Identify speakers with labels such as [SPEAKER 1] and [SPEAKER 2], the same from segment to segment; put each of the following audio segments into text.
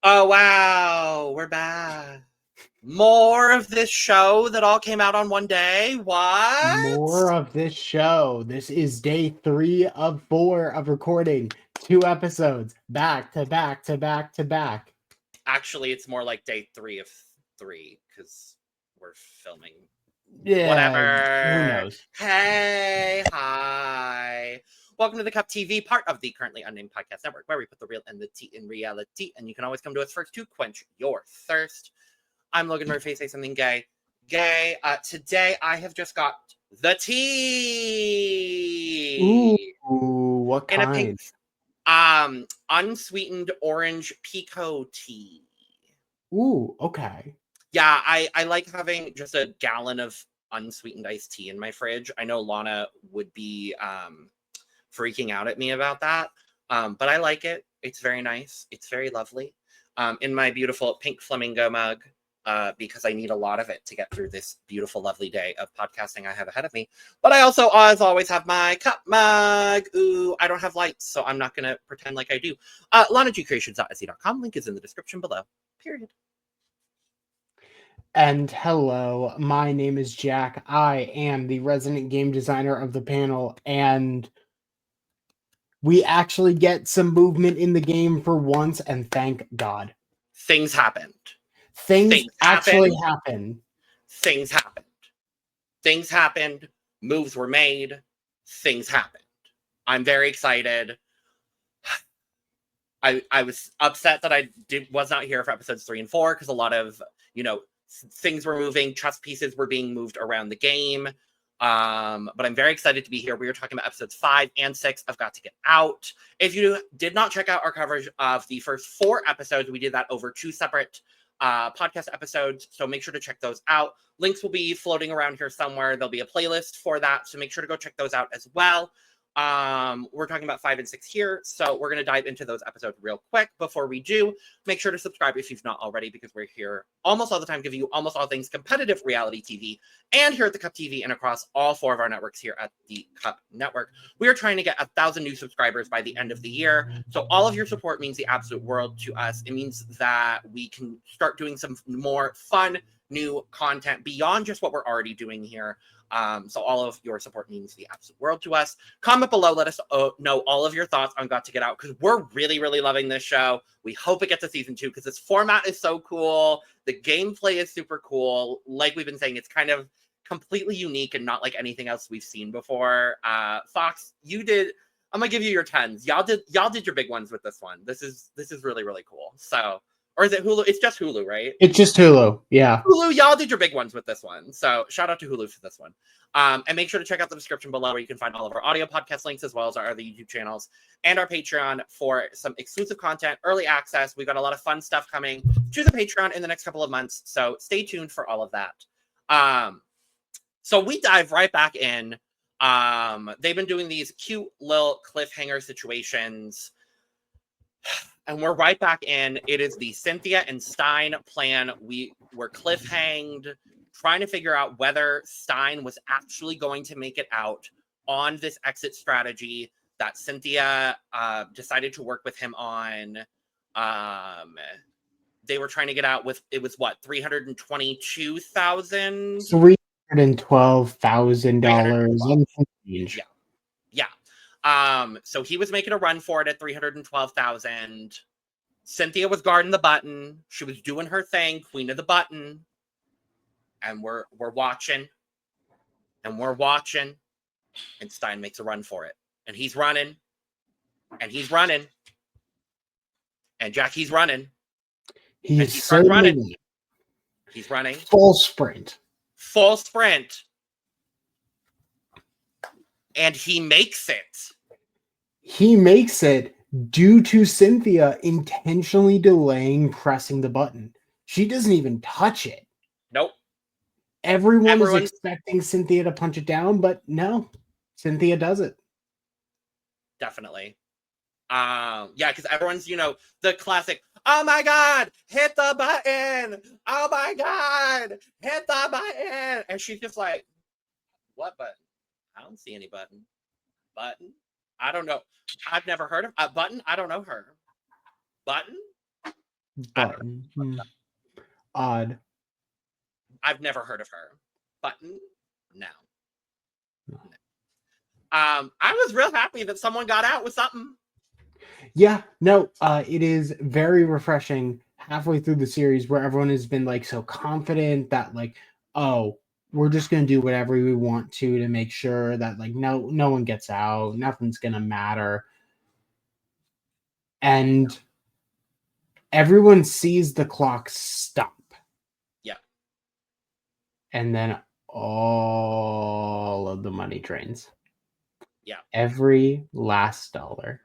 [SPEAKER 1] Oh, wow. We're back. More of this show that all came out on one day. What?
[SPEAKER 2] More of this show. This is day 3 of 4 of recording. 2 episodes back to back to back to back.
[SPEAKER 1] Actually, it's more like day 3 of 3 because we're filming.
[SPEAKER 2] Yeah,
[SPEAKER 1] Whatever.
[SPEAKER 2] who knows?
[SPEAKER 1] Hey, hi. Welcome to the Cup TV, part of the Currently Unnamed Podcast Network, where we put the real and the tea in reality. And you can always come to us first to quench your thirst. I'm Logan Murphy. Say something gay. Today I have just got the tea.
[SPEAKER 2] Ooh, what
[SPEAKER 1] In a pink,
[SPEAKER 2] kind?
[SPEAKER 1] unsweetened orange pico tea.
[SPEAKER 2] Ooh, okay.
[SPEAKER 1] Yeah, I like having just a gallon of unsweetened iced tea in my fridge. I know Lana would be freaking out at me about that, but I like it. It's very nice. It's very lovely. In my beautiful pink flamingo mug, because I need a lot of it to get through this beautiful, lovely day of podcasting I have ahead of me. But I also, as always, have my cup mug. Ooh, I don't have lights, so I'm not going to pretend like I do. LanaGcreations.etsy.com. Link is in the description below. Period.
[SPEAKER 2] And hello, my name is Jack. I am the resident game designer of the panel, and we actually get some movement in the game for once, and thank God.
[SPEAKER 1] Things happened.
[SPEAKER 2] Things actually happen.
[SPEAKER 1] Things happened. Things happened. Moves were made. Things happened. I'm very excited. I was upset that I was not here for episodes 3 and 4 because a lot of, things were moving. Chess pieces were being moved around the game. But I'm very excited to be here. We were talking about episodes 5 and 6 of Got to Get Out. If you did not check out our coverage of the first 4 episodes, we did that over 2 separate podcast episodes, so make sure to check those out. Links will be floating around here somewhere. There'll be a playlist for that, so make sure to go check those out as well. We're talking about 5 and 6 here, so we're going to dive into those episodes real quick. Before we do, make sure to subscribe if you've not already, because we're here almost all the time, giving you almost all things competitive reality TV, and here at the Cup TV and across all 4 of our networks here at the Cup Network. We are trying to get 1,000 new subscribers by the end of the year, so all of your support means the absolute world to us. It means that we can start doing some more fun, new content beyond just what we're already doing here. So all of your support means the absolute world to us. Comment below, let us know all of your thoughts on Got to Get Out, because we're really, really loving this show. We hope it gets a season 2, because this format is so cool. The gameplay is super cool. Like we've been saying, it's kind of completely unique and not like anything else we've seen before. Fox, you did. I'm gonna give you your 10s. Y'all did your big ones with this one. This is really, really cool. So. Or is it Hulu? It's just Hulu, right?
[SPEAKER 2] It's just Hulu, yeah.
[SPEAKER 1] Hulu, y'all did your big ones with this one. So shout out to Hulu for this one. And make sure to check out the description below where you can find all of our audio podcast links, as well as our other YouTube channels and our Patreon for some exclusive content, early access. We've got a lot of fun stuff coming to the Patreon in the next couple of months. So stay tuned for all of that. So we dive right back in. They've been doing these cute little cliffhanger situations. And we're right back in. It is the Cynthia and Stein plan. We were cliffhanged, trying to figure out whether Stein was actually going to make it out on this exit strategy that Cynthia decided to work with him on. They were trying to get out with, it was what, $322,000?
[SPEAKER 2] $312,000.
[SPEAKER 1] Yeah. So he was making a run for it at $312,000. Cynthia was guarding the button. She was doing her thing, queen of the button. And we're watching. And we're watching. And Stein makes a run for it. And he's running. And he's running. And Jackie's running.
[SPEAKER 2] He's
[SPEAKER 1] running. He's running.
[SPEAKER 2] Full sprint.
[SPEAKER 1] And he makes it.
[SPEAKER 2] He makes it due to Cynthia intentionally delaying pressing the button. She doesn't even touch it.
[SPEAKER 1] Nope.
[SPEAKER 2] Everyone was expecting Cynthia to punch it down, but no. Cynthia does it.
[SPEAKER 1] Definitely. Yeah, because everyone's, the classic, oh my God, hit the button. Oh my God, hit the button. And she's just like, what button? I don't see any button. Button? I don't know. I've never heard of a button. I don't know her. Button?
[SPEAKER 2] Button. Odd.
[SPEAKER 1] I've never heard of her. Button? No. I was real happy that someone got out with something.
[SPEAKER 2] Yeah, no, it is very refreshing halfway through the series where everyone has been like so confident that like, oh, we're just gonna do whatever we want to make sure that like no one gets out, nothing's gonna matter. And everyone sees the clock stop.
[SPEAKER 1] Yeah.
[SPEAKER 2] And then all of the money drains.
[SPEAKER 1] Yeah.
[SPEAKER 2] Every last dollar.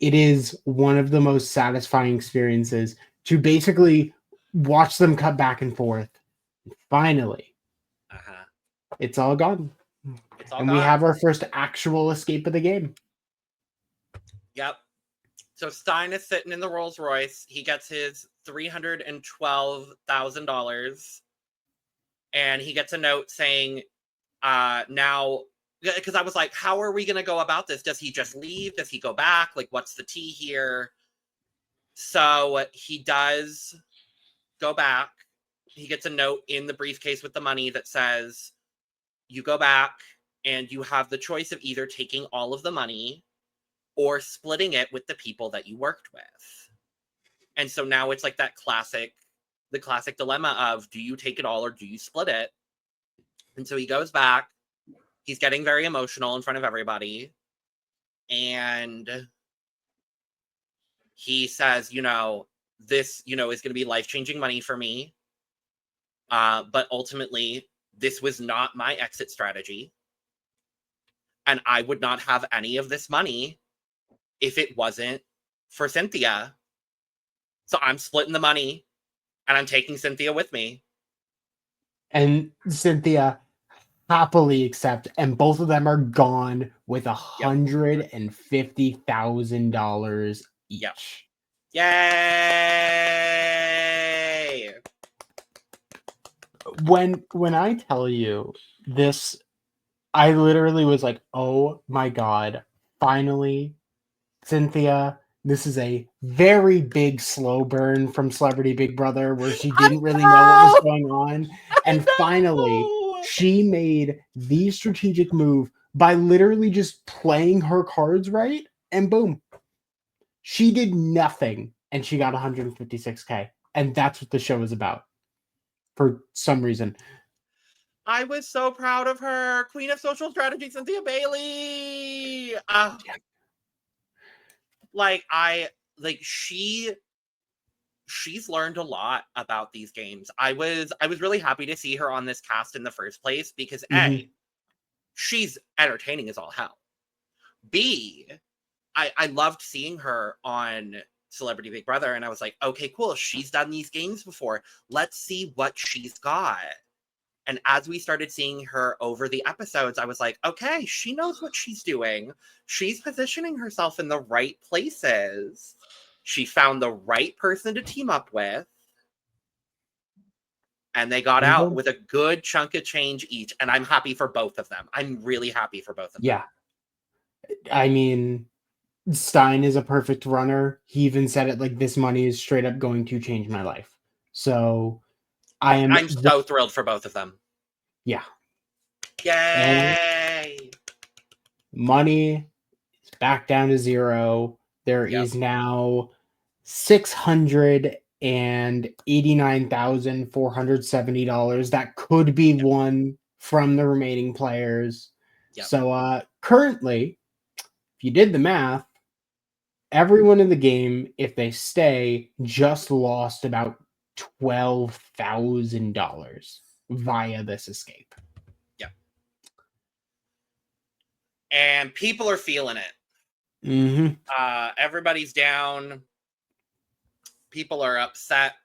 [SPEAKER 2] It is one of the most satisfying experiences to basically watch them cut back and forth. Finally, it's all gone.
[SPEAKER 1] It's all
[SPEAKER 2] and
[SPEAKER 1] gone.
[SPEAKER 2] We have our first actual escape of the game.
[SPEAKER 1] Yep. So Stein is sitting in the Rolls Royce. He gets his $312,000. And he gets a note saying, now, because I was like, how are we going to go about this? Does he just leave? Does he go back? Like, what's the tea here? So he does go back. He gets a note in the briefcase with the money that says, you go back and you have the choice of either taking all of the money or splitting it with the people that you worked with. And so now it's like the classic dilemma of, do you take it all or do you split it? And so he goes back. He's getting very emotional in front of everybody. And he says, this, is going to be life-changing money for me. But ultimately, this was not my exit strategy. And I would not have any of this money if it wasn't for Cynthia. So I'm splitting the money and I'm taking Cynthia with me.
[SPEAKER 2] And Cynthia happily accept, and both of them are gone with $150,000 each.
[SPEAKER 1] Yep. Yay!
[SPEAKER 2] When I tell you this, I literally was like, oh my god, finally, Cynthia. This is a very big slow burn from Celebrity Big Brother where she didn't really know what was going on. And finally, she made the strategic move by literally just playing her cards right, and boom. She did nothing and she got 156K. And that's what the show is about for some reason.
[SPEAKER 1] I was so proud of her. Queen of social strategy, Cynthia Bailey. She's learned a lot about these games. I was really happy to see her on this cast in the first place because A, she's entertaining as all hell. B, I loved seeing her on Celebrity Big Brother, and I was like, okay, cool. She's done these games before. Let's see what she's got. And as we started seeing her over the episodes, I was like, okay, she knows what she's doing. She's positioning herself in the right places. She found the right person to team up with. And they got out with a good chunk of change each. And I'm happy for both of them. I'm really happy for both of them.
[SPEAKER 2] Yeah. I mean, Stein is a perfect runner. He even said it like, this money is straight up going to change my life. So I'm
[SPEAKER 1] so thrilled for both of them.
[SPEAKER 2] Yeah.
[SPEAKER 1] Yay!
[SPEAKER 2] And money is back down to zero. There is now $689,470 that could be won from the remaining players. So currently, if you did the math, everyone in the game, if they stay, just lost about $12,000 via this escape.
[SPEAKER 1] Yeah. And people are feeling it.
[SPEAKER 2] Mm-hmm.
[SPEAKER 1] Everybody's down. People are upset.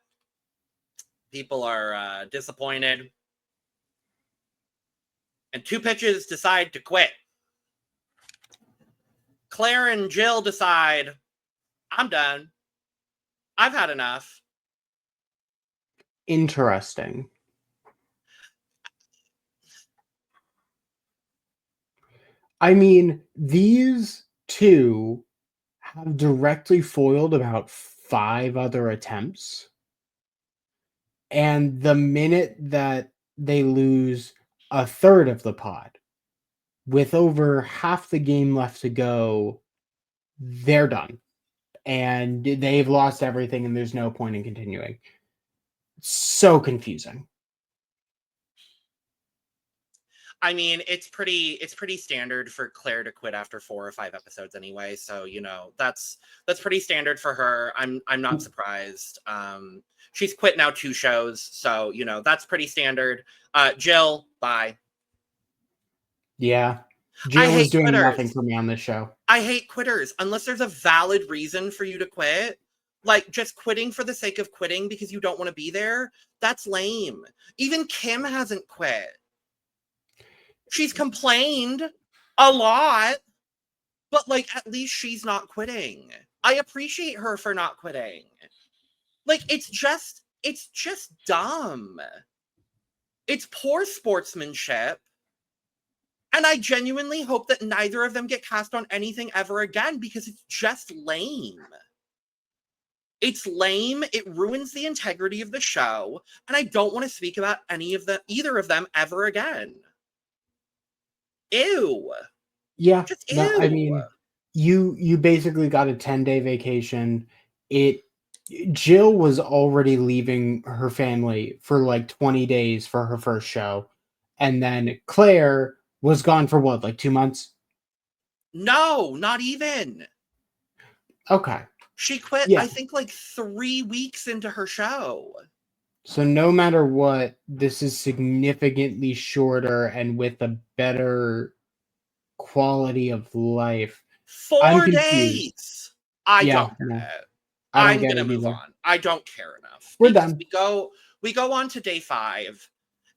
[SPEAKER 1] People are disappointed. And two pitches decide to quit. Claire and Jill decide, I'm done. I've had enough.
[SPEAKER 2] Interesting. I mean, these two have directly foiled about 5 other attempts. And the minute that they lose a third of the pod, with over half the game left to go, they're done. And they've lost everything and there's no point in continuing. So confusing.
[SPEAKER 1] I mean, it's pretty standard for Claire to quit after 4 or 5 episodes anyway. So, you know, that's pretty standard for her. I'm not surprised. She's quit now 2 shows, so you know, that's pretty standard. Jill, bye.
[SPEAKER 2] Yeah. Jill is doing nothing for me on this show.
[SPEAKER 1] I hate quitters unless there's a valid reason for you to quit. Like, just quitting for the sake of quitting because you don't want to be there, that's lame. Even Kim hasn't quit. She's complained a lot, but like, at least she's not quitting. I appreciate her for not quitting. Like, it's just dumb. It's poor sportsmanship. And I genuinely hope that neither of them get cast on anything ever again because it's just lame. It's lame. It ruins the integrity of the show. And I don't want to speak about either of them ever again. Ew.
[SPEAKER 2] Yeah.
[SPEAKER 1] Just ew.
[SPEAKER 2] No, I mean, you basically got a 10-day vacation. Jill was already leaving her family for like 20 days for her first show. And then Claire was gone for what, like 2 months?
[SPEAKER 1] No, not even.
[SPEAKER 2] Okay.
[SPEAKER 1] She quit, I think, like 3 weeks into her show.
[SPEAKER 2] So no matter what, this is significantly shorter and with a better quality of life.
[SPEAKER 1] 4 days. I don't get it. I'm gonna move on. I don't care enough.
[SPEAKER 2] We're done.
[SPEAKER 1] We go on to day 5,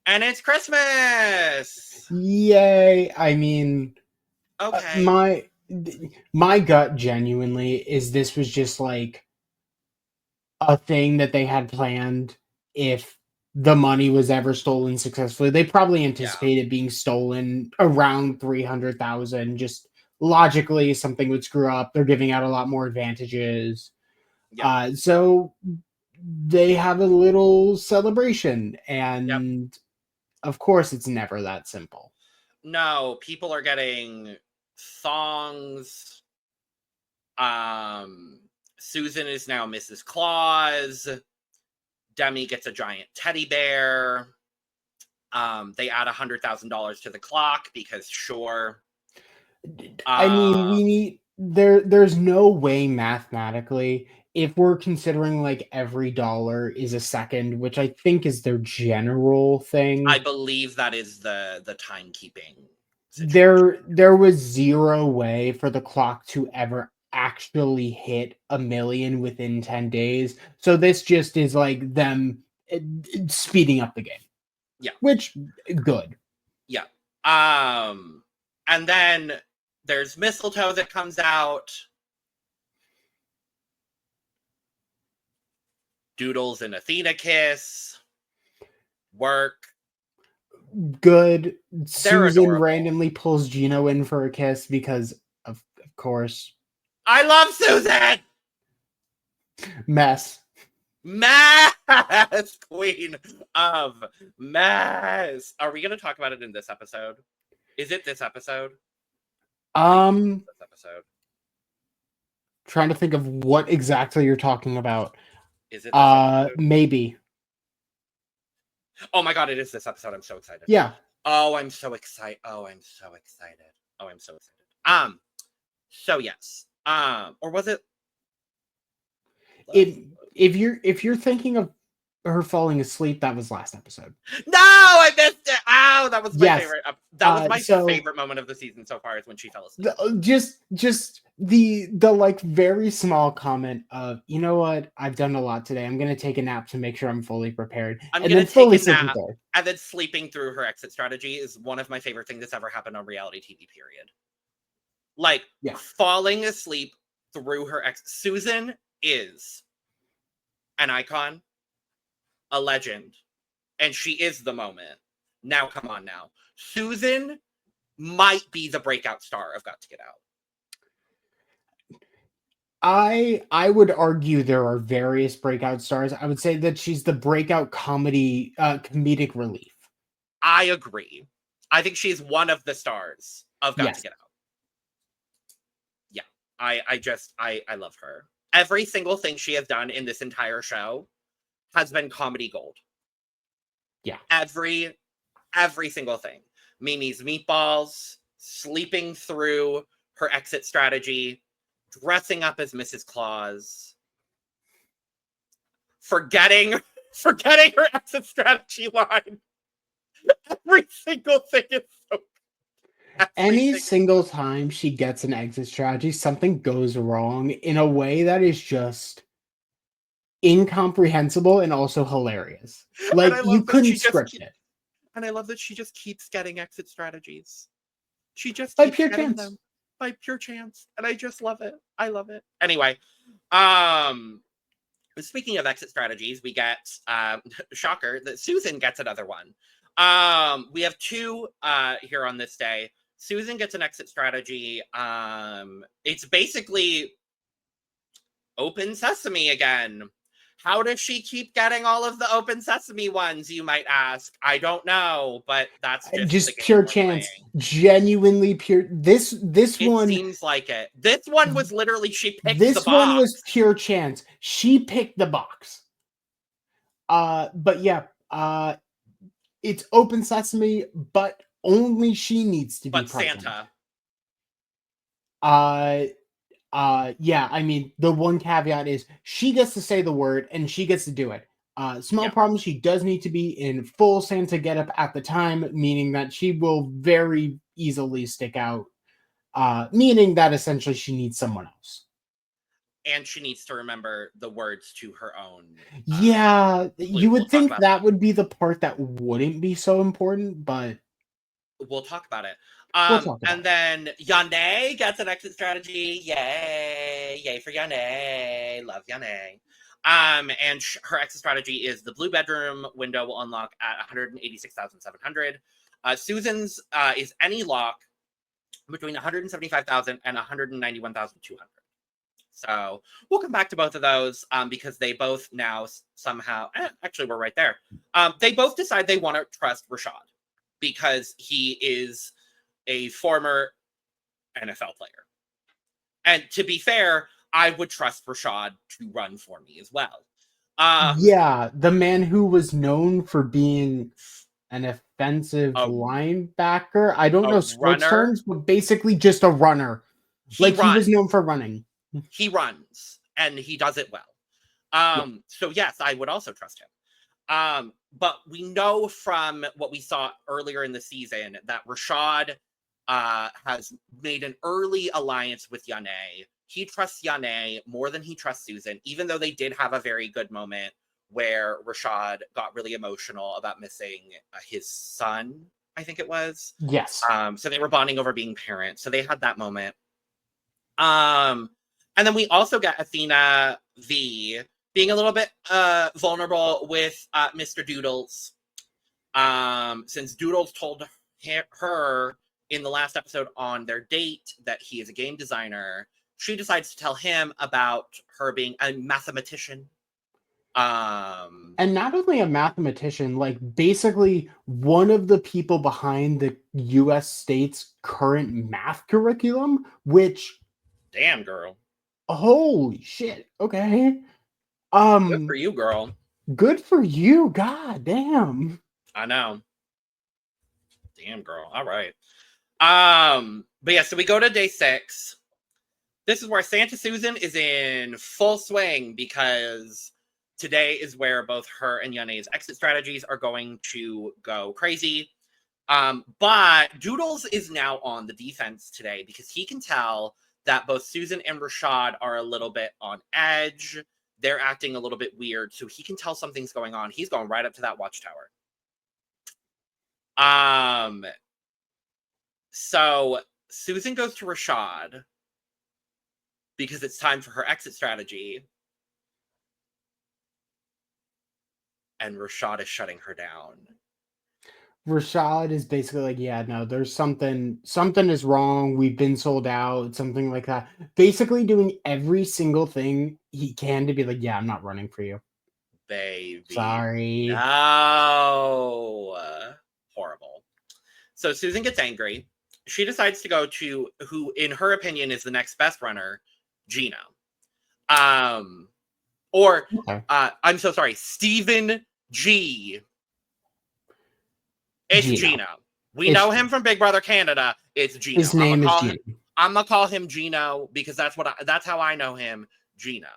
[SPEAKER 1] and it's Christmas.
[SPEAKER 2] Yay! I mean,
[SPEAKER 1] okay.
[SPEAKER 2] My gut genuinely is this was just like a thing that they had planned if the money was ever stolen successfully. They probably anticipated being stolen around 300,000. Just logically, something would screw up. They're giving out a lot more advantages. Yeah. So they have a little celebration. And of course, it's never that simple.
[SPEAKER 1] No, people are getting thongs. Susan is now Mrs. Claus. Demi gets a giant teddy bear. They add $100,000 to the clock because sure.
[SPEAKER 2] I mean, there's no way mathematically, if we're considering like every dollar is a second, which I think is their general thing.
[SPEAKER 1] I believe that is the timekeeping
[SPEAKER 2] situation. There was zero way for the clock to ever actually hit 1 million within 10 days. So this just is like them speeding up the game.
[SPEAKER 1] Yeah.
[SPEAKER 2] Which, good.
[SPEAKER 1] Yeah. And then there's mistletoe that comes out. Doodles and Athena kiss. Work.
[SPEAKER 2] Good. Susan randomly pulls Gino in for a kiss because of course.
[SPEAKER 1] I love Susan!
[SPEAKER 2] Mess.
[SPEAKER 1] Queen of mess. Are we going to talk about it in this episode? Is it this episode?
[SPEAKER 2] This episode. Trying to think of what exactly you're talking about.
[SPEAKER 1] Is it this episode?
[SPEAKER 2] Maybe.
[SPEAKER 1] Oh my god, it is this episode. I'm so excited.
[SPEAKER 2] Yeah.
[SPEAKER 1] Oh, I'm so excited. So yes. Or was it?
[SPEAKER 2] If you're thinking of her falling asleep, that was last episode.
[SPEAKER 1] No, I missed it. Ow, that was my favorite. That was my favorite moment of the season so far is when she fell asleep.
[SPEAKER 2] Just the like very small comment of, you know what, I've done a lot today. I'm gonna take a nap to make sure I'm fully prepared.
[SPEAKER 1] I'm gonna take a nap, and then sleeping through her exit strategy is one of my favorite things that's ever happened on reality TV. Period. Like falling asleep through her exit. Susan is an icon, a legend, and she is the moment. Now, come on now. Susan might be the breakout star of Got to Get Out.
[SPEAKER 2] I would argue there are various breakout stars. I would say that she's the breakout comedic relief.
[SPEAKER 1] I agree. I think she's one of the stars of Got to
[SPEAKER 2] Yes.
[SPEAKER 1] Get Out. Yeah. I love her. Every single thing she has done in this entire show has been comedy gold.
[SPEAKER 2] Yeah.
[SPEAKER 1] Every single thing. Mimi's meatballs, sleeping through her exit strategy, dressing up as Mrs. Claus, forgetting her exit strategy line. Every single thing is so
[SPEAKER 2] Any single time she gets an exit strategy, something goes wrong in a way that is just incomprehensible and also hilarious. Like, you couldn't script it.
[SPEAKER 1] And I love that she just keeps getting exit strategies. She just
[SPEAKER 2] By
[SPEAKER 1] keeps
[SPEAKER 2] pure
[SPEAKER 1] getting
[SPEAKER 2] chance.
[SPEAKER 1] them by pure chance. And I just love it. I love it. Anyway, speaking of exit strategies, we get shocker that Susan gets another one. We have two here on this day. Susan gets an exit strategy. It's basically open sesame again. How does she keep getting all of the open sesame ones, you might ask? I don't know, but that's just the game
[SPEAKER 2] pure
[SPEAKER 1] we're
[SPEAKER 2] chance.
[SPEAKER 1] playing.
[SPEAKER 2] Genuinely pure. This
[SPEAKER 1] It
[SPEAKER 2] one
[SPEAKER 1] seems like it. This one was literally she picked
[SPEAKER 2] this
[SPEAKER 1] the box.
[SPEAKER 2] one was pure chance. She picked the box. But yeah, it's open sesame, but only she needs to be present.
[SPEAKER 1] Santa.
[SPEAKER 2] Yeah, I mean, the one caveat is she gets to say the word and she gets to do it. Small problem, she does need to be in full Santa getup at the time, meaning that she will very easily stick out. Meaning that essentially she needs someone else.
[SPEAKER 1] And she needs to remember the words to her own.
[SPEAKER 2] Yeah, you would think that would be the part that wouldn't be so important, but
[SPEAKER 1] we'll talk about it. And then Yane gets an exit strategy. Yay! Yay for Yane! Love Yane. And her exit strategy is the blue bedroom window will unlock at 186,700. Susan's is any lock between 175,000 and 191,200. So we'll come back to both of those because they both now somehow, actually we're right there. They both decide they want to trust Rashad because he is a former NFL player. And to be fair, I would trust Rashad to run for me as well.
[SPEAKER 2] Yeah, the man who was known for being an offensive linebacker. I don't know sports terms, but basically just a runner. He was known for running.
[SPEAKER 1] He runs, and he does it well. So yes, I would also trust him. But we know from what we saw earlier in the season that Rashad has made an early alliance with Yane. He trusts Yane more than he trusts Susan, even though they did have a very good moment where Rashad got really emotional about missing his son, I think it was.
[SPEAKER 2] Yes.
[SPEAKER 1] So they were bonding over being parents. So they had that moment. And then we also get Athena V being a little bit vulnerable with Mr. Doodles. Since Doodles told her in the last episode on their date that he is a game designer, she decides to tell him about her being a mathematician.
[SPEAKER 2] And not only a mathematician, like basically one of the people behind the US state's current math curriculum, which
[SPEAKER 1] damn, girl.
[SPEAKER 2] Holy shit. Okay.
[SPEAKER 1] Good for you, girl.
[SPEAKER 2] Good for you. God damn.
[SPEAKER 1] I know. Damn, girl. All right. But yeah, so we go to day 6. This is where Santa Susan is in full swing because today is where both her and Yane's exit strategies are going to go crazy. But Doodles is now on the defense today because he can tell that both Susan and Rashad are a little bit on edge. They're acting a little bit weird, so he can tell something's going on. He's going right up to that watchtower. So Susan goes to Rashad because it's time for her exit strategy. And Rashad is shutting her down.
[SPEAKER 2] Rashad is basically like, yeah, no, there's something is wrong. We've been sold out, something like that. Basically doing every single thing he can to be like, yeah, I'm not running for you.
[SPEAKER 1] Baby.
[SPEAKER 2] Sorry.
[SPEAKER 1] No. Horrible. So Susan gets angry. She decides to go to who, in her opinion, is the next best runner, Gino. I'm so sorry, Stephen G. It's Gino. We know him from Big Brother Canada. It's Gino.
[SPEAKER 2] His name is Gino.
[SPEAKER 1] I'm gonna call him Gino because that's how I know him, Gino.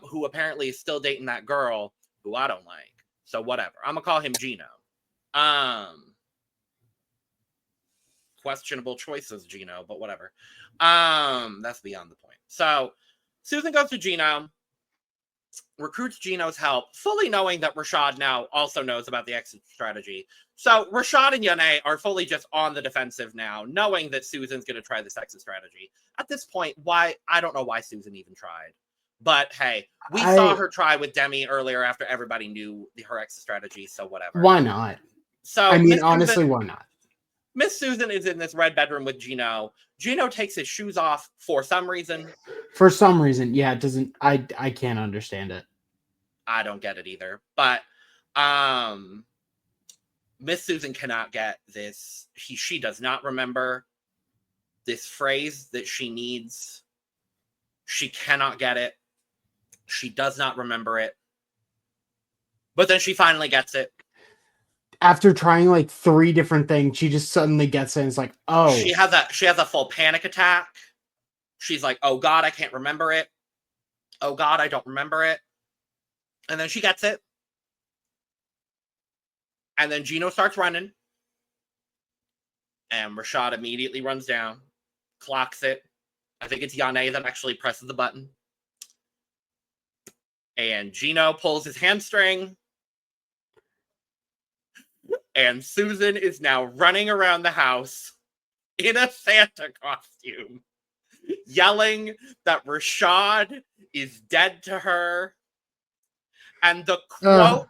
[SPEAKER 1] Who apparently is still dating that girl who I don't like. So whatever. I'm gonna call him Gino. Questionable choices, Gino, but whatever. That's beyond the point. So Susan goes to Gino, recruits Gino's help, fully knowing that Rashad now also knows about the exit strategy. So Rashad and Yane are fully just on the defensive now, knowing that Susan's going to try this exit strategy. At this point, I don't know why Susan even tried. But hey, we saw her try with Demi earlier after everybody knew her exit strategy, so whatever.
[SPEAKER 2] Why not?
[SPEAKER 1] So
[SPEAKER 2] I mean, honestly, why not?
[SPEAKER 1] Miss Susan is in this red bedroom with Gino. Gino takes his shoes off for some reason.
[SPEAKER 2] For some reason, yeah, it doesn't. I can't understand it.
[SPEAKER 1] I don't get it either. But Miss Susan cannot get this. She does not remember this phrase that she needs. She cannot get it. She does not remember it. But then she finally gets it.
[SPEAKER 2] After trying like 3 different things, she just suddenly gets it and it's like, oh.
[SPEAKER 1] She has a full panic attack. She's like, oh God, I can't remember it. Oh God, I don't remember it. And then she gets it. And then Gino starts running. And Rashad immediately runs down, clocks it. I think it's Yane that actually presses the button. And Gino pulls his hamstring. And Susan is now running around the house in a Santa costume, yelling that Rashad is dead to her. And the quote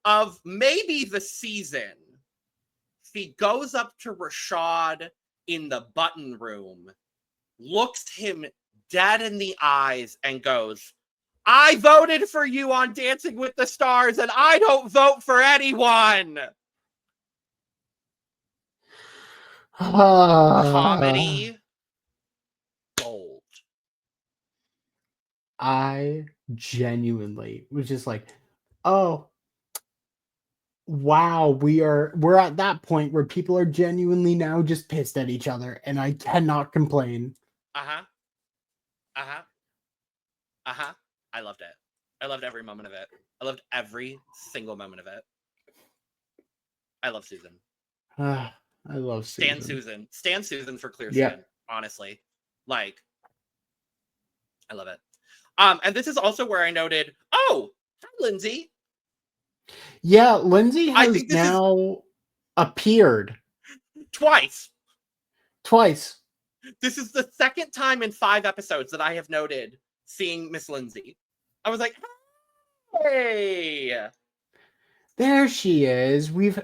[SPEAKER 1] of maybe the season, she goes up to Rashad in the button room, looks him dead in the eyes, and goes, I voted for you on Dancing with the Stars, and I don't vote for anyone. Comedy gold.
[SPEAKER 2] I genuinely was just like, oh, wow, we're at that point where people are genuinely now just pissed at each other, and I cannot complain.
[SPEAKER 1] I loved it. I loved every moment of it. I loved every single moment of it. I love Susan.
[SPEAKER 2] I love
[SPEAKER 1] Susan. Stan Susan for clear skin, honestly. Like, I love it. And this is also where I noted, oh, hi, Lindsay.
[SPEAKER 2] Yeah, Lindsay has now appeared.
[SPEAKER 1] Twice.
[SPEAKER 2] This
[SPEAKER 1] is the second time in 5 episodes that I have noted seeing Miss Lindsay. I was like, hey.
[SPEAKER 2] There she is. We've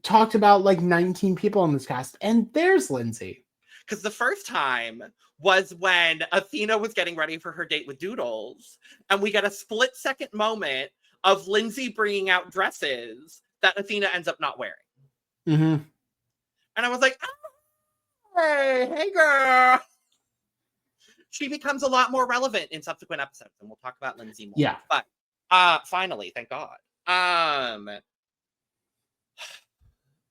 [SPEAKER 2] talked about like 19 people in this cast, and there's Lindsay.
[SPEAKER 1] Because the first time was when Athena was getting ready for her date with Doodles, and we get a split-second moment of Lindsay bringing out dresses that Athena ends up not wearing.
[SPEAKER 2] Mm-hmm.
[SPEAKER 1] And I was like, oh, hey, girl. She becomes a lot more relevant in subsequent episodes, and we'll talk about Lindsay more.
[SPEAKER 2] Yeah.
[SPEAKER 1] But finally, thank God. And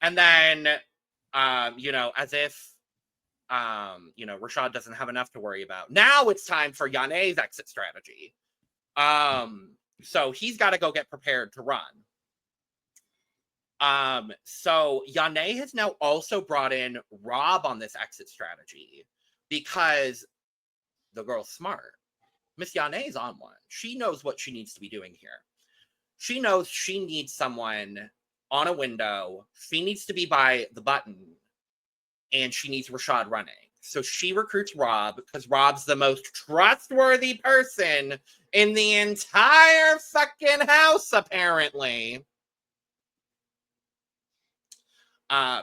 [SPEAKER 1] then, as if, Rashad doesn't have enough to worry about. Now it's time for Yane's exit strategy. So he's got to go get prepared to run. So Yane has now also brought in Rob on this exit strategy because the girl's smart. Miss Yane's on one. She knows what she needs to be doing here. She knows she needs someone on a window. She needs to be by the button. And she needs Rashad running. So she recruits Rob because Rob's the most trustworthy person in the entire fucking house, apparently.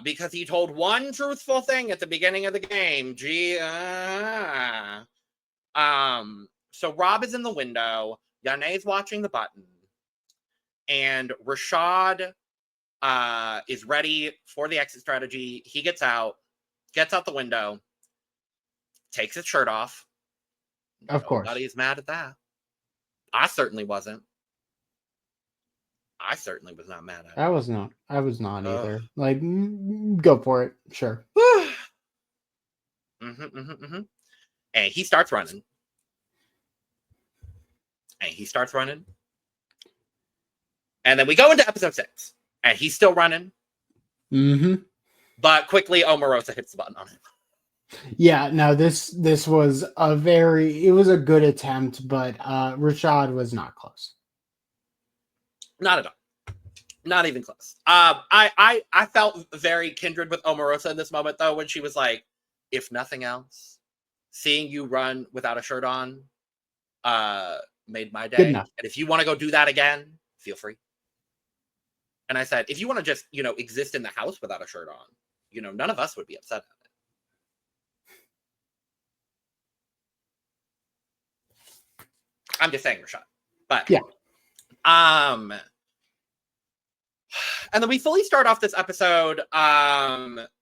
[SPEAKER 1] because he told one truthful thing at the beginning of the game. So Rob is in the window. Yane's watching the button. And Rashad is ready for the exit strategy. He gets out the window, takes his shirt off.
[SPEAKER 2] Of course.
[SPEAKER 1] Nobody's mad at that. I certainly wasn't. I certainly was not mad at it.
[SPEAKER 2] I was not either. Like, go for it. Sure.
[SPEAKER 1] And he starts running. And then we go into episode 6. And he's still running. But quickly, Omarosa hits the button on him.
[SPEAKER 2] Yeah, no, this was it was a good attempt, but Rashad was not close.
[SPEAKER 1] Not at all. Not even close. I felt very kindred with Omarosa in this moment, though, when she was like, if nothing else, seeing you run without a shirt on made my day.
[SPEAKER 2] Good enough.
[SPEAKER 1] And if you want to go do that again, feel free. And I said, if you want to just, exist in the house without a shirt on, none of us would be upset at it. I'm just saying, Rashad. But
[SPEAKER 2] yeah.
[SPEAKER 1] And then we fully start off this episode.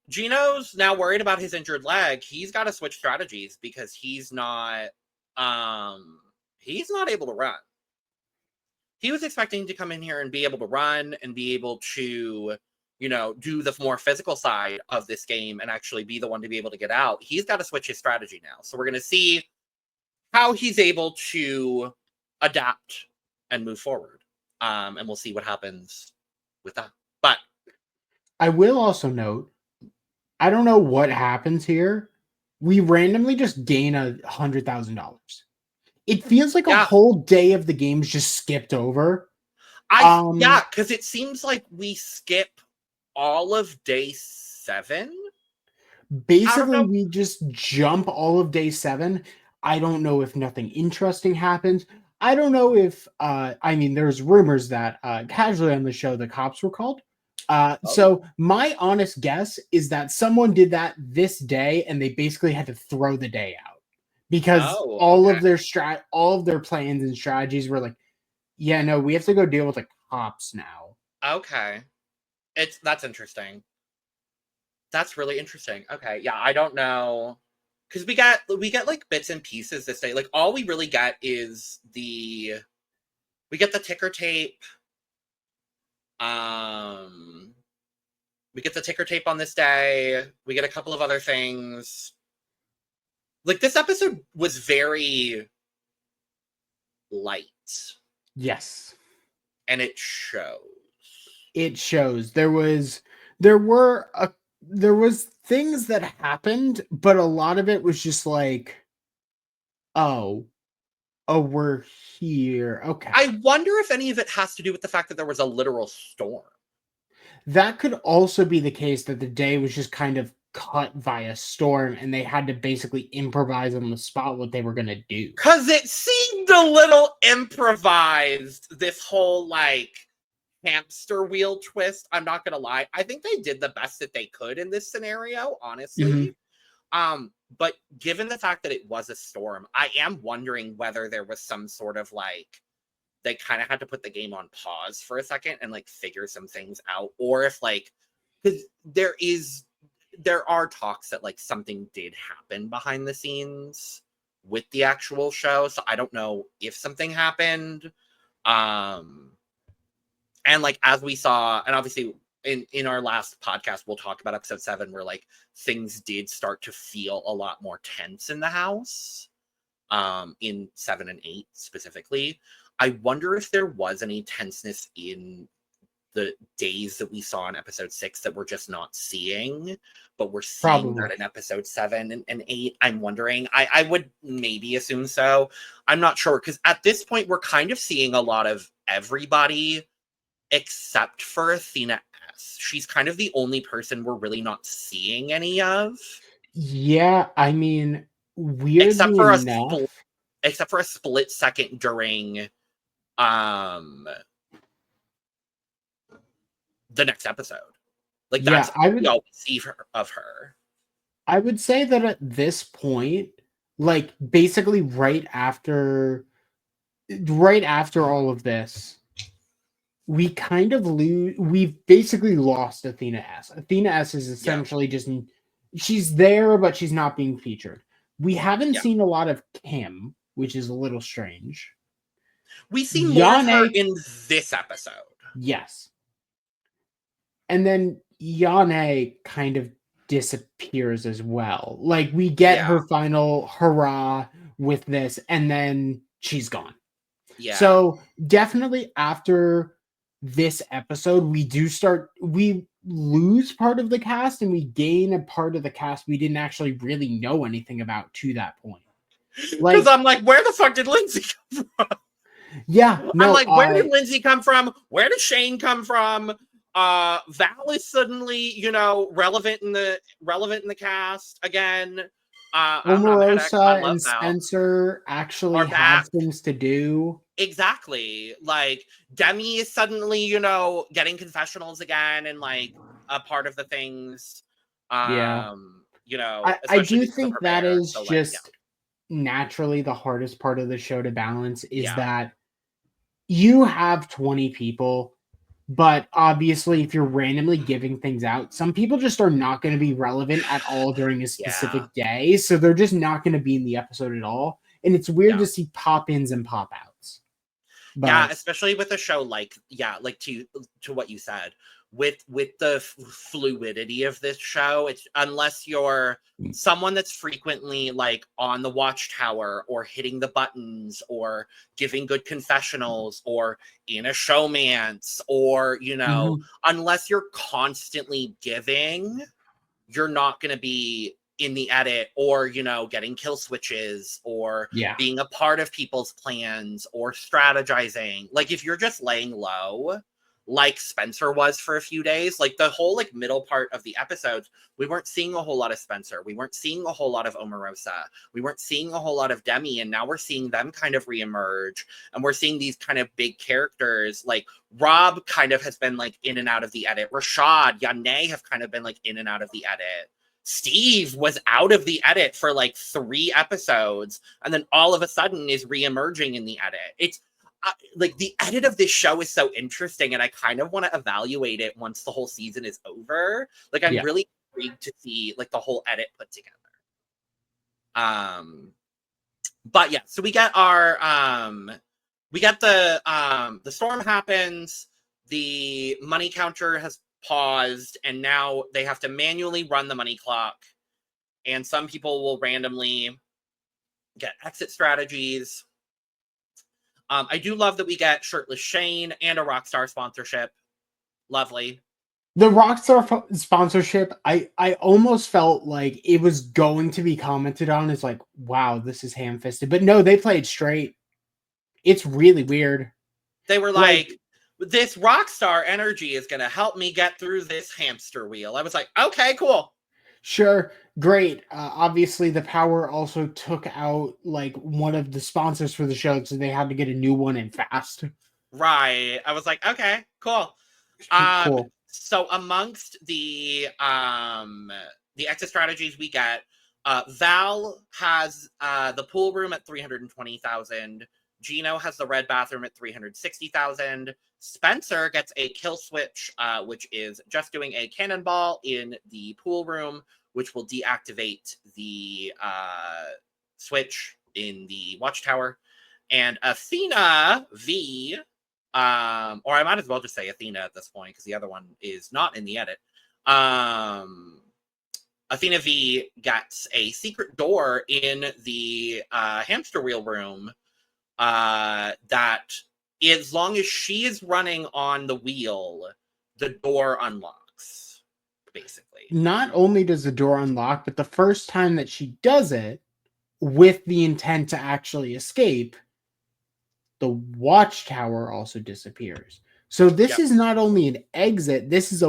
[SPEAKER 1] Gino's now worried about his injured leg. He's got to switch strategies because he's not able to run. He was expecting to come in here and be able to run and be able to, do the more physical side of this game and actually be the one to be able to get out. He's got to switch his strategy now. So we're going to see how he's able to adapt and move forward. And we'll see what happens with that. But
[SPEAKER 2] I will also note, I don't know what happens here. We randomly just gain $100,000. It feels like a whole day of the game's just skipped over.
[SPEAKER 1] Because it seems like we skip all of day 7.
[SPEAKER 2] Basically, we just jump all of day 7. I don't know if nothing interesting happens. I don't know if, there's rumors that casually on the show, the cops were called. So my honest guess is that someone did that this day and they basically had to throw the day out because all of their plans and strategies were like, yeah, no, we have to go deal with the cops now.
[SPEAKER 1] Okay. That's interesting. That's really interesting. Okay. Yeah. I don't know. Cause we get like bits and pieces this day. Like all we really get is we get the ticker tape. We get the ticker tape on this day. We get a couple of other things. Like this episode was very light.
[SPEAKER 2] Yes.
[SPEAKER 1] And it shows.
[SPEAKER 2] There was things that happened, but a lot of it was just like, oh, we're here. Okay.
[SPEAKER 1] I wonder if any of it has to do with the fact that there was a literal storm.
[SPEAKER 2] That could also be the case, that the day was just kind of cut via storm and they had to basically improvise on the spot what they were going to do.
[SPEAKER 1] Because it seemed a little improvised, this whole like hamster wheel twist. I'm not going to lie. I think they did the best that they could in this scenario, honestly. But given the fact that it was a storm, I am wondering whether there was some sort of like, they kind of had to put the game on pause for a second and like figure some things out, or if like, because there are talks that like something did happen behind the scenes with the actual show. So I don't know if something happened. And like, as we saw, and obviously in our last podcast, we'll talk about episode 7, where like things did start to feel a lot more tense in the house, in 7 and 8 specifically. I wonder if there was any tenseness in the days that we saw in episode 6 that we're just not seeing, but we're seeing that in episode 7 and 8. I'm wondering. I would maybe assume so. I'm not sure, because at this point, we're kind of seeing a lot of everybody except for Athena S. She's kind of the only person we're really not seeing any of.
[SPEAKER 2] Yeah, I mean, weirdly
[SPEAKER 1] except for a split second during the next episode. Like,
[SPEAKER 2] Yeah,
[SPEAKER 1] that's all we always see of her.
[SPEAKER 2] I would say that at this point, like basically right after all of this, we kind of we've basically lost Athena S. Athena S is essentially just she's there, but she's not being featured. We haven't seen a lot of Kim, which is a little strange.
[SPEAKER 1] We see more of her in this episode.
[SPEAKER 2] Yes. And then Yane kind of disappears as well. Like, we get her final hurrah with this, and then she's gone.
[SPEAKER 1] Yeah.
[SPEAKER 2] So definitely after this episode, we lose part of the cast and we gain a part of the cast we didn't actually really know anything about to that point.
[SPEAKER 1] Because I'm like, where the fuck did Lindsay come from?
[SPEAKER 2] Yeah, no,
[SPEAKER 1] I'm like, where did Lindsay come from? Where did Shane come from? Val is suddenly, relevant in the cast again.
[SPEAKER 2] Omarosa and Spencer actually have things to do.
[SPEAKER 1] Exactly. Like, Demi is suddenly, getting confessionals again and like a part of the things.
[SPEAKER 2] I
[SPEAKER 1] do
[SPEAKER 2] think that is just naturally the hardest part of the show to balance is that you have 20 people, but obviously if you're randomly giving things out, some people just are not going to be relevant at all during a specific day, so they're just not going to be in the episode at all, and it's weird to see pop-ins and pop-outs.
[SPEAKER 1] But, especially with a show like to what you said, with the fluidity of this show, it's unless you're someone that's frequently like on the watchtower or hitting the buttons or giving good confessionals or in a showmance or unless you're constantly giving, you're not going to be in the edit or getting kill switches or being a part of people's plans or strategizing. Like, if you're just laying low like Spencer was for a few days, like the whole like middle part of the episodes, we weren't seeing a whole lot of Spencer, we weren't seeing a whole lot of Omarosa, we weren't seeing a whole lot of Demi, and now we're seeing them kind of reemerge, and we're seeing these kind of big characters. Like, Rob kind of has been like in and out of the edit, Rashad, Yane have kind of been like in and out of the edit. Steve was out of the edit for like 3 episodes and then all of a sudden is reemerging in the edit. It's like the edit of this show is so interesting, and I kind of want to evaluate it once the whole season is over. Like, I'm really intrigued to see like the whole edit put together. But yeah, so we get the storm happens, the money counter has paused, and now they have to manually run the money clock, and some people will randomly get exit strategies. I do love that we get shirtless Shane and a Rockstar sponsorship. Lovely.
[SPEAKER 2] The Rockstar sponsorship, I almost felt like it was going to be commented on as like, wow, this is ham-fisted, but no, they played straight. It's really weird.
[SPEAKER 1] They were like, this Rockstar energy is going to help me get through this hamster wheel. I was like, okay, cool.
[SPEAKER 2] Sure, great. Obviously, the power also took out like one of the sponsors for the show, so they had to get a new one in fast.
[SPEAKER 1] Right. I was like, okay, cool.
[SPEAKER 2] Cool.
[SPEAKER 1] So amongst the exit strategies we get, Val has the pool room at 320,000. Gino has the red bathroom at 360,000. Spencer gets a kill switch, which is just doing a cannonball in the pool room, which will deactivate the switch in the watchtower. And Athena V, or I might as well just say Athena at this point because the other one is not in the edit. Athena V gets a secret door in the hamster wheel room that as long as she is running on the wheel, the door unlocks, basically.
[SPEAKER 2] Not only does the door unlock, but the first time that she does it with the intent to actually escape, the watchtower also disappears. So this is not only an exit, this is a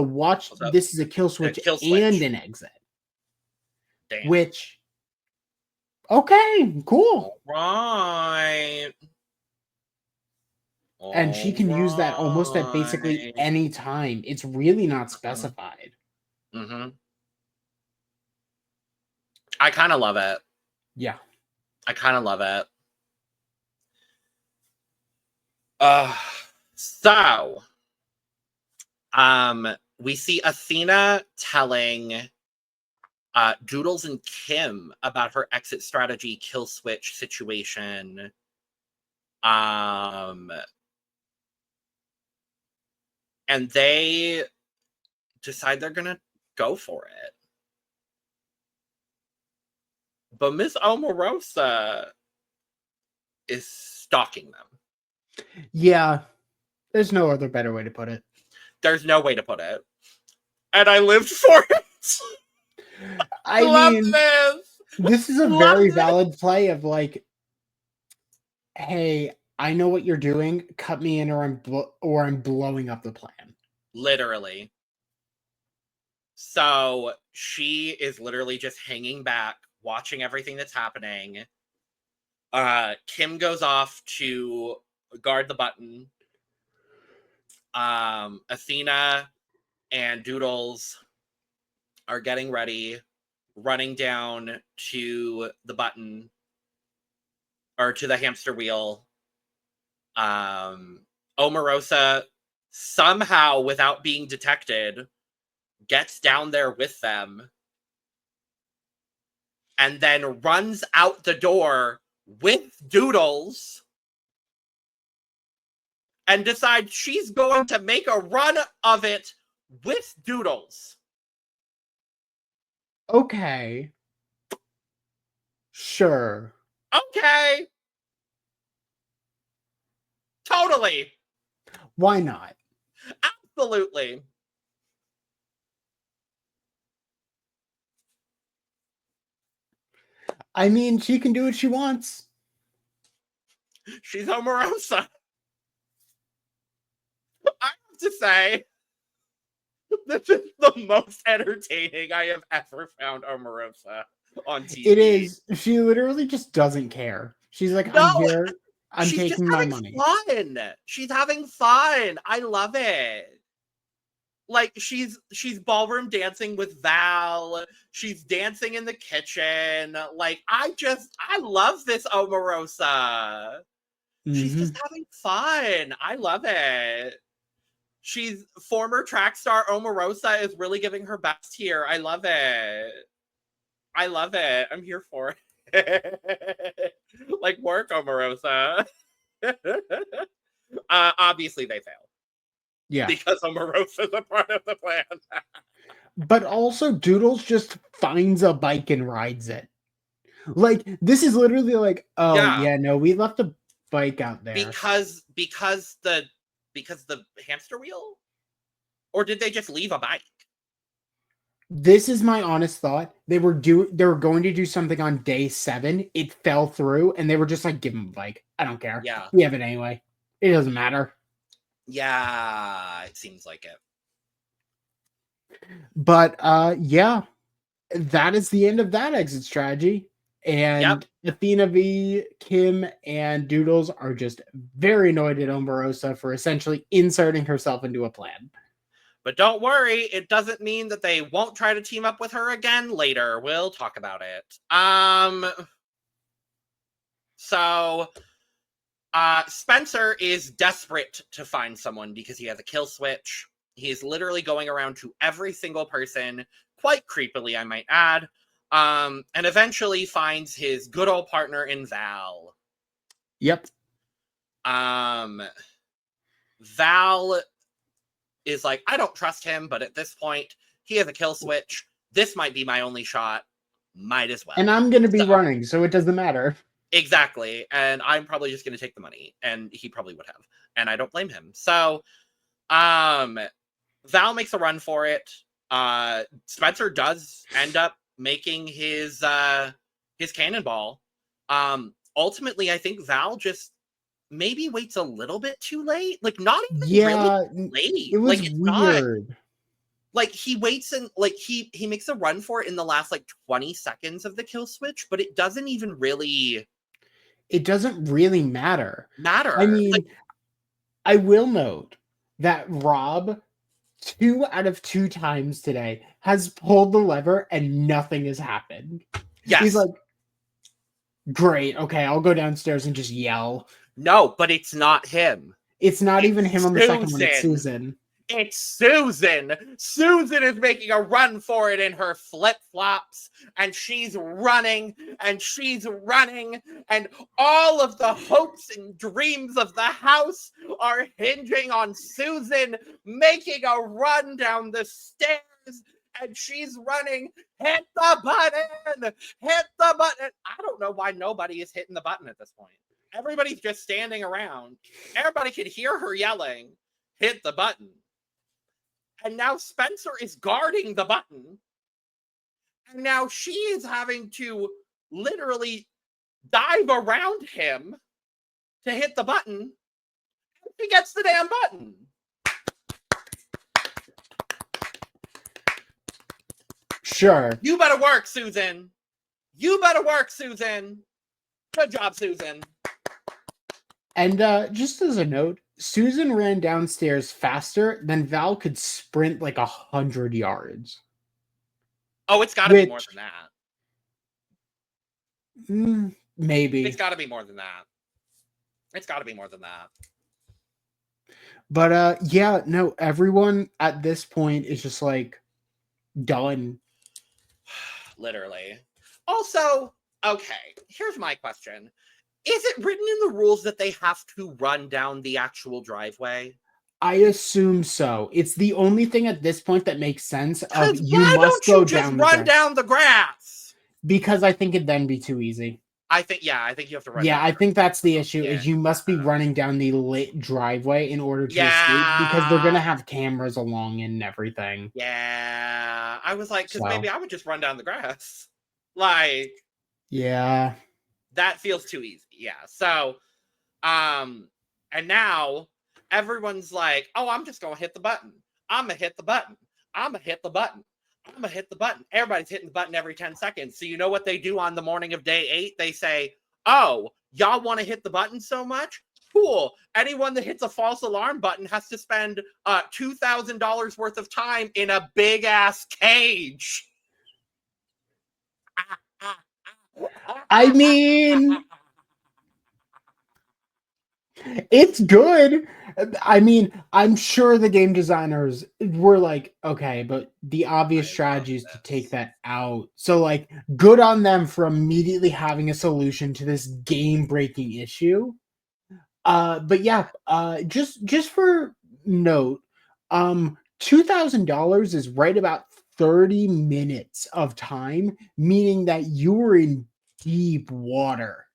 [SPEAKER 2] kill switch and an exit.
[SPEAKER 1] Damn.
[SPEAKER 2] Which, okay, cool.
[SPEAKER 1] Right.
[SPEAKER 2] And she can use that almost at basically any time. It's really not specified.
[SPEAKER 1] Mm-hmm. I kind of love it.
[SPEAKER 2] Yeah.
[SPEAKER 1] I kind of love it. So, we see Athena telling Doodles and Kim about her exit strategy kill switch situation. And they decide they're gonna go for it. But Miss Omarosa is stalking them.
[SPEAKER 2] Yeah. There's no other better way to put it.
[SPEAKER 1] There's no way to put it. And I lived for it.
[SPEAKER 2] I mean, this is a very valid play of like, hey, I know what you're doing. Cut me in, or I'm blowing up the plan.
[SPEAKER 1] Literally. So she is literally just hanging back, watching everything that's happening. Kim goes off to guard the button. Athena and Doodles are getting ready, running down to the button, or to the hamster wheel. Omarosa, somehow, without being detected, gets down there with them and then runs out the door with Doodles and decides she's going to make a run of it with Doodles.
[SPEAKER 2] Okay. Sure.
[SPEAKER 1] Okay. Totally.
[SPEAKER 2] Why not?
[SPEAKER 1] Absolutely.
[SPEAKER 2] I mean, she can do what she wants.
[SPEAKER 1] She's Omarosa. I have to say, this is the most entertaining I have ever found Omarosa on TV.
[SPEAKER 2] It is. She literally just doesn't care. She's like,
[SPEAKER 1] No,
[SPEAKER 2] I'm here. I'm
[SPEAKER 1] she's
[SPEAKER 2] taking my money.
[SPEAKER 1] Fun. She's having fun. I love it. Like, she's ballroom dancing with Val. She's dancing in the kitchen. Like, I love this Omarosa. She's just having fun. I love it. She's former track star Omarosa is really giving her best here. I love it. I love it. I'm here for it. Like, work, Omarosa. Obviously, they fail.
[SPEAKER 2] Yeah.
[SPEAKER 1] Because Omarosa is a part of the plan.
[SPEAKER 2] But also, Doodles just finds a bike and rides it. Like, this is literally like, oh, yeah no, we left a bike out there.
[SPEAKER 1] Because the hamster wheel? Or did they just leave a bike?
[SPEAKER 2] This is my honest thought. They were going to do something on day 7. It fell through, and they were just like, give them a bike. I don't care.
[SPEAKER 1] Yeah.
[SPEAKER 2] We have it anyway. It doesn't matter.
[SPEAKER 1] Yeah, it seems like it.
[SPEAKER 2] But yeah, that is the end of that exit strategy. And Athena v. Kim and Doodles are just very annoyed at Omarosa for essentially inserting herself into a plan.
[SPEAKER 1] But don't worry, it doesn't mean that they won't try to team up with her again later. We'll talk about it. So Spencer is desperate to find someone because he has a kill switch. He's literally going around to every single person, quite creepily, I might add, and eventually finds his good old partner in Val.
[SPEAKER 2] Yep.
[SPEAKER 1] Val is like, I don't trust him, but at this point, he has a kill switch. This might be my only shot. Might as well.
[SPEAKER 2] And I'm going to be running, so it doesn't matter.
[SPEAKER 1] Exactly. And I'm probably just going to take the money. And he probably would have. And I don't blame him. So, Val makes a run for it. Spencer does end up making his cannonball. Ultimately, I think Val just maybe waits a little bit too late. Like, not even really late.
[SPEAKER 2] It was
[SPEAKER 1] like, it's
[SPEAKER 2] weird.
[SPEAKER 1] Not, like, he waits and like he makes a run for it in the last like 20 seconds of the kill switch, but it doesn't even really.
[SPEAKER 2] It doesn't really matter.
[SPEAKER 1] I
[SPEAKER 2] mean, I will note that Rob 2 out of 2 times today has pulled the lever and nothing has happened.
[SPEAKER 1] Yes.
[SPEAKER 2] He's like, great, okay, I'll go downstairs and just yell.
[SPEAKER 1] No, but it's not him.
[SPEAKER 2] It's not even him on the second one, it's Susan.
[SPEAKER 1] It's Susan. Susan is making a run for it in her flip-flops, and she's running, and and all of the hopes and dreams of the house are hinging on Susan making a run down the stairs, and she's running. Hit the button! Hit the button! I don't know why nobody is hitting the button at this point. Everybody's just standing around. Everybody can hear her yelling, hit the button. And now Spencer is guarding the button. And now she is having to literally dive around him to hit the button. And she gets the damn button.
[SPEAKER 2] Sure.
[SPEAKER 1] You better work, Susan. You better work, Susan. Good job, Susan.
[SPEAKER 2] And just as a note, Susan ran downstairs faster than Val could sprint like 100 yards.
[SPEAKER 1] Oh, it's got to be more than
[SPEAKER 2] that. Maybe.
[SPEAKER 1] It's got to be more than that. It's got to be more than that.
[SPEAKER 2] But yeah, no, everyone at this point is just like done.
[SPEAKER 1] Literally. Also, okay, here's my question. Is it written in the rules that they have to run down the actual driveway?
[SPEAKER 2] I assume so. It's the only thing at this point that makes sense. Of you
[SPEAKER 1] why
[SPEAKER 2] must
[SPEAKER 1] don't you
[SPEAKER 2] go
[SPEAKER 1] just
[SPEAKER 2] down
[SPEAKER 1] run down the grass?
[SPEAKER 2] Because I think it'd then be too easy.
[SPEAKER 1] I think you have to run.
[SPEAKER 2] Yeah, I think that's the issue. Is you must be running down the lit driveway in order to escape, because they're gonna have cameras along and everything.
[SPEAKER 1] Yeah, I was like, because maybe I would just run down the grass. Like,
[SPEAKER 2] yeah,
[SPEAKER 1] that feels too easy. Yeah. So, and now everyone's like, oh, I'm just gonna hit the button. I'm gonna hit the button. I'm gonna hit the button. I'm gonna hit the button. Everybody's hitting the button every 10 seconds. So you know what they do on the morning of day 8? They say, oh, y'all want to hit the button so much? Cool. Anyone that hits a false alarm button has to spend $2,000 worth of time in a big ass cage.
[SPEAKER 2] I mean, it's good. I mean, I'm sure the game designers were like, okay, but the obvious strategy is to take that out. So, like, good on them for immediately having a solution to this game-breaking issue. But yeah, just for note, $2,000 is right about 30 minutes of time, meaning that you were in deep water.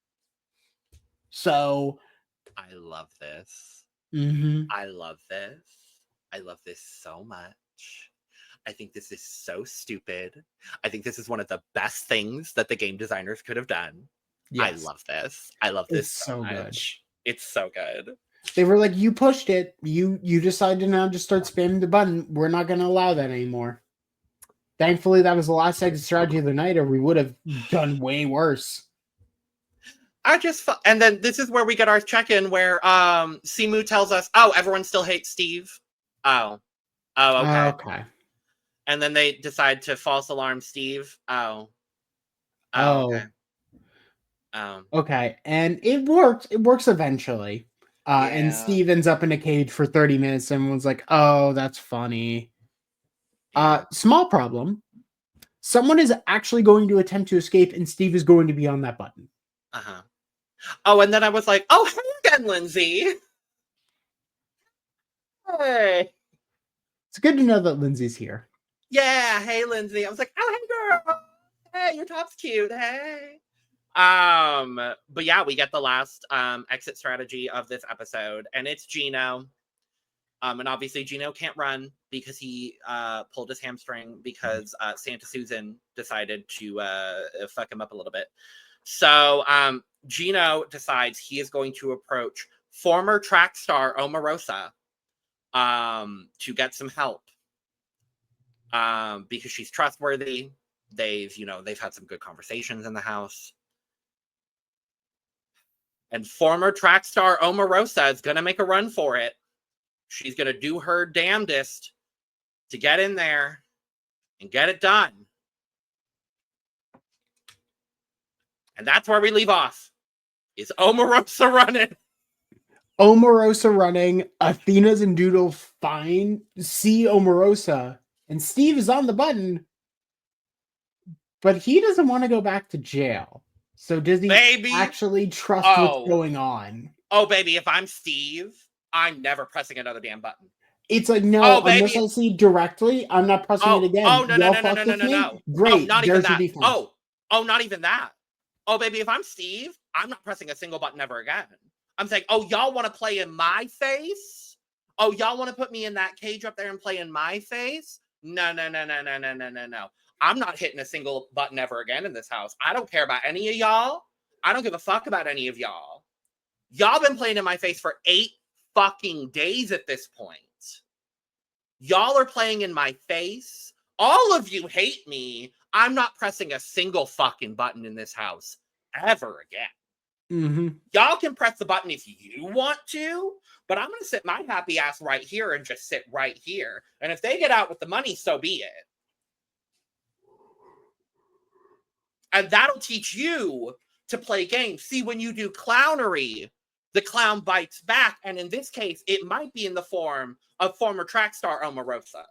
[SPEAKER 2] So
[SPEAKER 1] I love this.
[SPEAKER 2] Mm-hmm.
[SPEAKER 1] I love this. I love this so much. I think this is so stupid. I think this is one of the best things that the game designers could have done. Yes. I love this. I love this so much. Good. It's so good.
[SPEAKER 2] They were like, you pushed it. You decided to now just start spamming the button. We're not going to allow that anymore. Thankfully, that was the last exit strategy of the night, or we would have done way worse.
[SPEAKER 1] And then this is where we get our check-in where Simu tells us, oh, everyone still hates Steve. Oh, okay.
[SPEAKER 2] Okay.
[SPEAKER 1] And then they decide to false alarm Steve. Oh.
[SPEAKER 2] Okay. Okay. And it works. It works eventually. And Steve ends up in a cage for 30 minutes and was like, oh, that's funny. Small problem. Someone is actually going to attempt to escape and Steve is going to be on that button.
[SPEAKER 1] Uh-huh. Oh, and then I was like, oh, hey again, Lindsay. Hey.
[SPEAKER 2] It's good to know that Lindsay's here.
[SPEAKER 1] Yeah, hey, Lindsay. I was like, oh, hey, girl. Hey, your top's cute. Hey. But yeah, we get the last exit strategy of this episode, and it's Gino. And obviously Gino can't run because he pulled his hamstring because Santa Susan decided to fuck him up a little bit. So Gino decides he is going to approach former track star Omarosa to get some help because she's trustworthy. They've had some good conversations in the house. And former track star Omarosa is going to make a run for it. She's going to do her damnedest to get in there and get it done. And that's where we leave off. Is Omarosa running?
[SPEAKER 2] Omarosa running. Athena's and Doodle see Omarosa. And Steve is on the button. But he doesn't want to go back to jail. So does he actually trust what's going on?
[SPEAKER 1] Oh, baby, if I'm Steve, I'm never pressing another damn button.
[SPEAKER 2] It's like, no, unless I see directly, I'm not pressing it again.
[SPEAKER 1] Oh, no.
[SPEAKER 2] Great,
[SPEAKER 1] not even that.
[SPEAKER 2] Defense.
[SPEAKER 1] Not even that. Oh, baby, if I'm Steve, I'm not pressing a single button ever again. I'm saying, oh, y'all want to play in my face? Oh, y'all want to put me in that cage up there and play in my face? No. I'm not hitting a single button ever again in this house. I don't care about any of y'all. I don't give a fuck about any of y'all. Y'all been playing in my face for 8 fucking days at this point. Y'all are playing in my face. All of you hate me. I'm not pressing a single fucking button in this house ever again. Y'all can press the button if you want to, but I'm going to sit my happy ass right here and just sit right here. And if they get out with the money, so be it. And that'll teach you to play games. See, when you do clownery, the clown bites back. And in this case, it might be in the form of former track star Omarosa.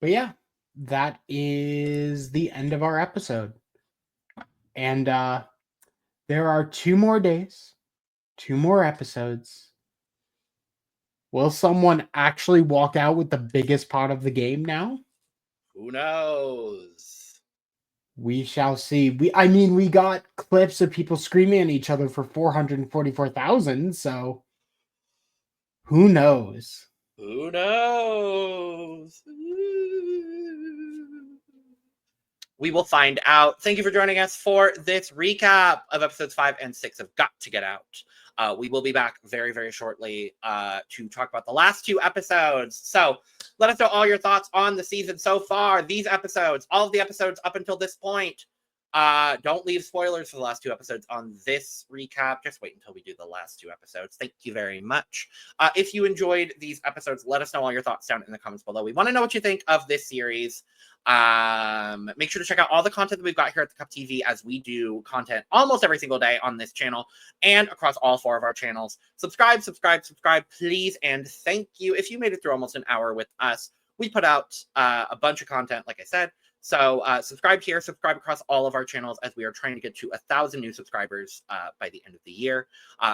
[SPEAKER 2] But yeah, that is the end of our episode. And there are 2 more days, 2 more episodes. Will someone actually walk out with the biggest pot of the game now?
[SPEAKER 1] Who knows?
[SPEAKER 2] We shall see. We got clips of people screaming at each other for 444,000, so who knows?
[SPEAKER 1] Who knows? We will find out. Thank you for joining us for this recap of episodes 5 and 6 of Got to Get Out. We will be back very, very shortly to talk about the last 2 episodes. So let us know all your thoughts on the season so far. These episodes, all of the episodes up until this point. Don't leave spoilers for the last 2 episodes on this recap. Just wait until we do the last 2 episodes. Thank you very much. If you enjoyed these episodes, let us know all your thoughts down in the comments below. We want to know what you think of this series. Make sure to check out all the content that we've got here at the Cup TV, as we do content almost every single day on this channel and across all 4 of our channels. Subscribe, please, and thank you. If you made it through almost an hour with us, we put out a bunch of content, like I said. So subscribe here, subscribe across all of our channels, as we are trying to get to 1,000 new subscribers by the end of the year.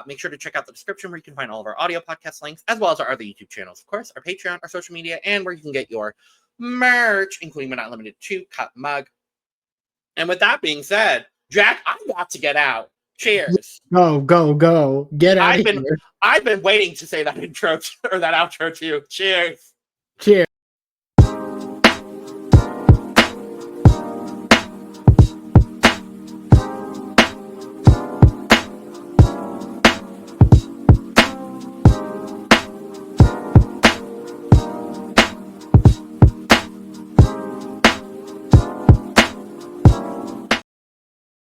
[SPEAKER 1] Make sure to check out the description where you can find all of our audio podcast links, as well as our other YouTube channels, of course, our Patreon, our social media, and where you can get your merch, including but not limited to cup mug. And with that being said, Jack, I got to get out. Cheers.
[SPEAKER 2] Go. Get out of here.
[SPEAKER 1] I've been waiting to say that intro or that outro to you. Cheers.
[SPEAKER 2] Cheers.